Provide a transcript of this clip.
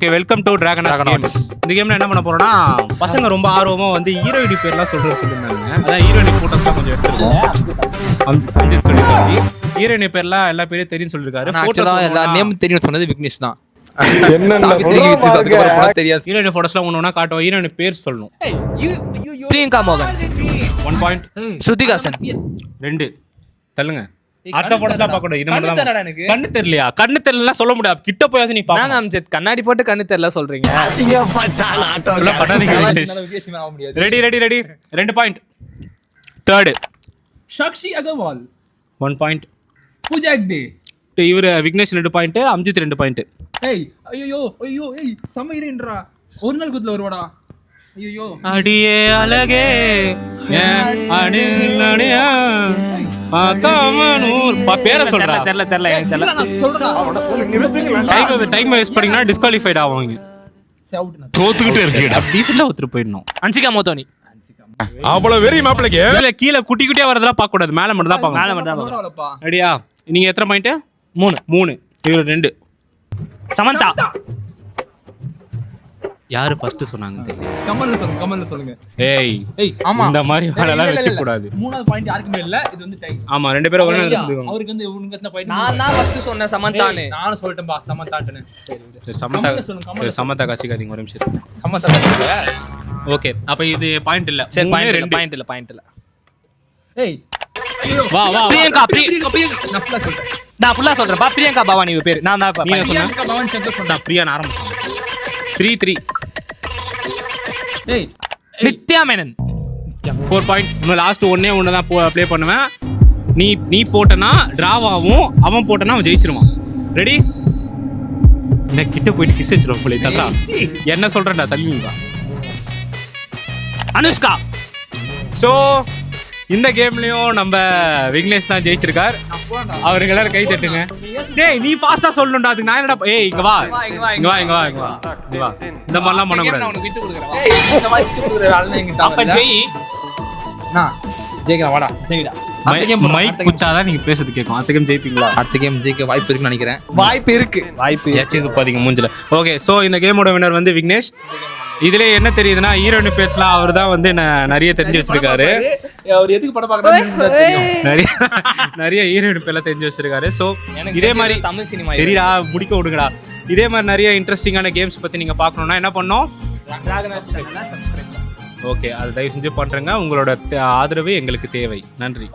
Okay, welcome to Dragonauts games. இந்த கேம்ல என்ன பண்ண போறோம்னா, பசங்க ரொம்ப ஆர்வமா வந்து ஹீரோயினி பேர்லாம் சொல்லிருந்தாங்க. அதான் ஹீரோயினி போட்டோஸ்லாம் கொஞ்சம் எடுத்துருக்கோம். அம்ஜித் சொல்லிருக்காரு. ஹீரோயினி பேர்லாம் எல்லா பேரும் தெரியும் சொல்லிருக்காரு. போட்டோஸ் எல்லா நேம் தெரியும் சொன்னது விக்னேஷ் தான். ஹீரோயினி போட்டோஸ்லாம் ஒண்ணு காட்டுவோம். ஹீரோயினி பேர் சொல்லணும். பிரியங்கா மோகன் 1 பாயிண்ட். ஸ்ருதிகாசன் 2. தள்ளுங்க. அடுத்த போட்டோஸ்லாம் பார்க்க கூடாது. இது மட்டும் தான். கண்ணு தெரியலையா? கண்ணு தெரியலனா சொல்ல முடியாது. கிட்ட போயாவது நீ பாக்க. நான் அம்ஜித் கண்ணாடி போட்டு கண்ணு தெரியல சொல்றீங்க. Ready 2 point. 3rd Sakshi Agarwal 1 point. Pooja Hegde. இவரு விக்னேஷ் 2 பாயிண்ட். அம்ஜித் 2 பாயிண்ட். ஏய் ஐயோ ஏய் சமைரேன்றா ஒரு நாள் குத்துல வருவாடா. ஐயோ அடியே அழகே அடியா பேரை சொல்றா. தெரியல எனக்கு தெரியல. டைம் வேஸ்ட் பண்ணீங்கன்னா டிஸ்குவாலிஃபைட் ஆவாங்க. தோத்துக்கிட்டே இருக்கீடா. டீசெண்டா ஒருத்தர் போயிடணும். அன்சிகா மோத்தோனி அவ்வளவு வெரி மாப்பிளைக்கு இல்ல, கீழே குட்டி குட்டியா வரதெல்லாம் பார்க்க கூடாது. மேல மட்டும் தான் பார்க்கணும். மேல மட்டும் தான். ரெடியா? நீங்க எத்தனை பாயிண்ட்? 3. இவரு 2. சமந்தா. யாரு ஃபர்ஸ்ட் சொன்னாங்க தெரியல. கமெண்ட்ல சொல்லுங்க. ஏய் ஆமா, இந்த மாதிரி வேலைலாம் வெச்சு கூடாது. 3வது பாயிண்ட் யாருக்குமே இல்ல. இது வந்து டை. ஆமா, 2 பேரும் ஒரே நேரத்துல சொல்லுவாங்க. அவருக்கு வந்து இவனுக்கு எத்தனை பாயிண்ட்? நான் தான் ஃபர்ஸ்ட் சொன்னேன் சமந்தானே. நானும் சொல்லிட்டேன் பா சமந்தாட்டனு. சரி சமந்தா காட்சிக்காதீங்க ஒரு நிமிஷம். சமந்தா. ஓகே, அப்ப இது பாயிண்ட் இல்ல. சரி, 2 பாயிண்ட் இல்ல. ஏய் வா பிரியங்கா நான் ஃபுல்லா சொல்றேன். நான் ஃபுல்லா சொல்றேன். பிரியங்கா பவானி இவ பேரு. நான் தான் நீ என்ன சொன்ன? பிரியங்கா பவன் சங்கர் சொன்னா. பிரியா ஆரம்பிச்சோம். 3. ஏய் நித்யா மேனன் 4 பாயிண்ட். இன்னும் லாஸ்ட் ஒண்ணே தான் ப்ளே பண்ணுவேன். நீ போட்டனா டிராவாவும், அவன் போட்டனா அவன் ஜெயிச்சிருவான். ரெடி? என்ன கிட்ட போயிட்டு கிஸ் வச்சிருவான் போல. தள்ளா என்ன சொல்றேன்டா, தள்ளிங்க. அனுஷ்கா. ஸோ இந்த கேம்லயும் நம்ம விக்னேஷ் தான் ஜெயிச்சிருக்கார். அவருக்கு எல்லாரும் கை தட்டுங்க. டேய், நீ ஃபாஸ்டா சொல்லணும்டா. அதுக்கு நான் என்னடா? ஏய் இங்க வா. இந்த மாதிரிலாம் பண்ணக்கூடாது. நான் உனக்கு விட்டு கொடுக்குறேன். ஏய் இந்த மாதிரி குடுக்குற ஆளு எங்க அப்ப ஜெய். நான் ஜெயிக்கிறேன் வாடா. ஜெய்டா. மைக் குச்சாதான் நீங்க பேசுறது கேட்கும். அடுத்த கேம் ஜெயிப்பீங்களா? அடுத்த கேம் ஜெயிக்க வாய்ப்பு இருக்குன்னு நினைக்கிறேன். வாய்ப்பு இருக்கு. ஏச்சு பாத்தீங்க மூஞ்சில. ஓகே, சோ இந்த கேமோட வின்னர் வந்து விக்னேஷ். இதுல என்ன தெரியுதுன்னா, ஹீரோயின் பேர்ஸ்லாம் அவர் தான் வந்து நிறைய தெரிஞ்சு வச்சிருக்காரு. அவர் எதுக்கு படம் பார்க்கறாரு? நிறைய ஹீரோயின் பேர்லாம் தெரிஞ்சு வச்சிருக்காரு. சோ இதே மாதிரி தமிழ் சினிமா சரிடா, முடிக்க விடுங்கடா. இதே மாதிரி நிறைய இன்ட்ரெஸ்டிங்கான கேம்ஸ் பத்தி நீங்க பார்க்கணும்னா என்ன பண்ணணும்? டிராகனாட்ஸ் சேனலை சப்ஸ்கிரைப் பண்ணுங்க. ஓகே, அது தயவு செஞ்சு பண்றேங்க. உங்களோட ஆதரவு எங்களுக்கு தேவை. நன்றி.